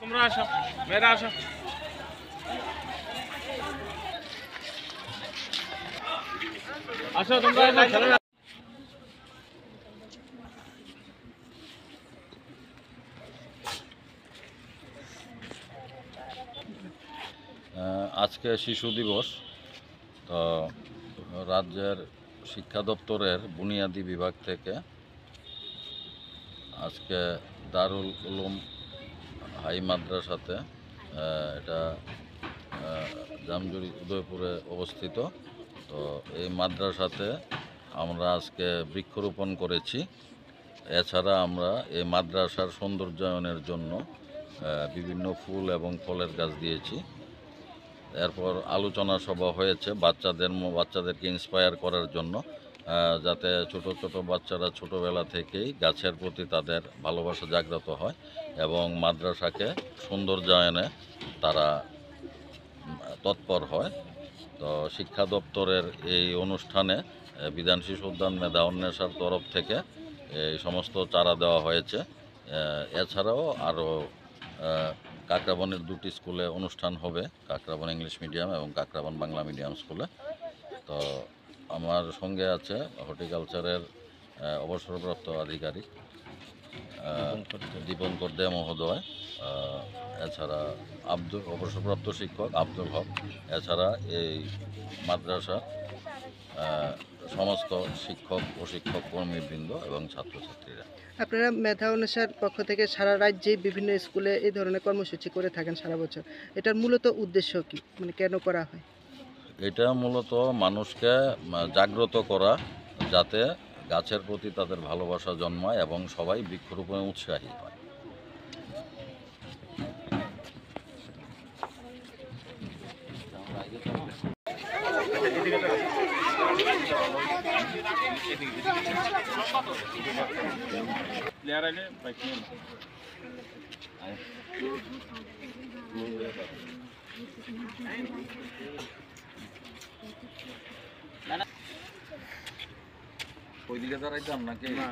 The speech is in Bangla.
তোমরা আসো, মেয়েরা আসো। আসো তোমরা ছেলেরা। আজকে শিশু দিবস। তো রাজ্যের শিক্ষা দপ্তরের বুনিয়াদী বিভাগ থেকে আজকে দারুল উলুম হাই মাদ্রাসাতে, এটা জামজুরি উদয়পুরে অবস্থিত। তো এই মাদ্রাসাতে আমরা আজকে বৃক্ষরোপণ করেছি। এছাড়া আমরা এই মাদ্রাসার সৌন্দর্যায়নের জন্য বিভিন্ন ফুল এবং ফলের গাছ দিয়েছি। এরপর আলোচনা সভা হয়েছে বাচ্চাদেরকে ইন্সপায়ার করার জন্য, যাতে ছোট ছোট বাচ্চারা ছোটোবেলা থেকেই গাছের প্রতি তাদের ভালোবাসা জাগ্রত হয় এবং মাদ্রাসাকে সৌন্দর্যায়নে তারা তৎপর হয়। তো শিক্ষা দপ্তরের এই অনুষ্ঠানে বিধান শিশু উদ্যান মেধা অন্বেষার তরফ থেকে এই সমস্ত চারা দেওয়া হয়েছে। এছাড়াও আরও কাকরাবনের দুটি স্কুলে অনুষ্ঠান হবে, কাকরাবন ইংলিশ মিডিয়াম এবং কাকরাবন বাংলা মিডিয়াম স্কুলে। তো আমার সঙ্গে আছে হর্টিকালচারের অবসরপ্রাপ্ত আধিকারিক দীপঙ্কর দে মহোদয়, এছাড়া অবসরপ্রাপ্ত শিক্ষক আব্দুল হক, এছাড়া এই মাদ্রাসা সমস্ত শিক্ষক প্রশিক্ষক কর্মীবৃন্দ এবং ছাত্রছাত্রীরা। আপনারা মেধা অনুসার পক্ষ থেকে সারা রাজ্যে বিভিন্ন স্কুলে এই ধরনের কর্মসূচি করে থাকেন সারা বছর। এটার মূলত উদ্দেশ্য কি, মানে কেন করা হয়? এটা মূলত মানুষকে জাগ্রত করা, যাতে গাছের প্রতি তাদের ভালোবাসা জন্মায় এবং সবাই বৃক্ষরোপণে উৎসাহী হয়। প্লেয়ার আইলে বাইক নিয়ে ওই দিকে দাঁড়াইতাম নাকি? না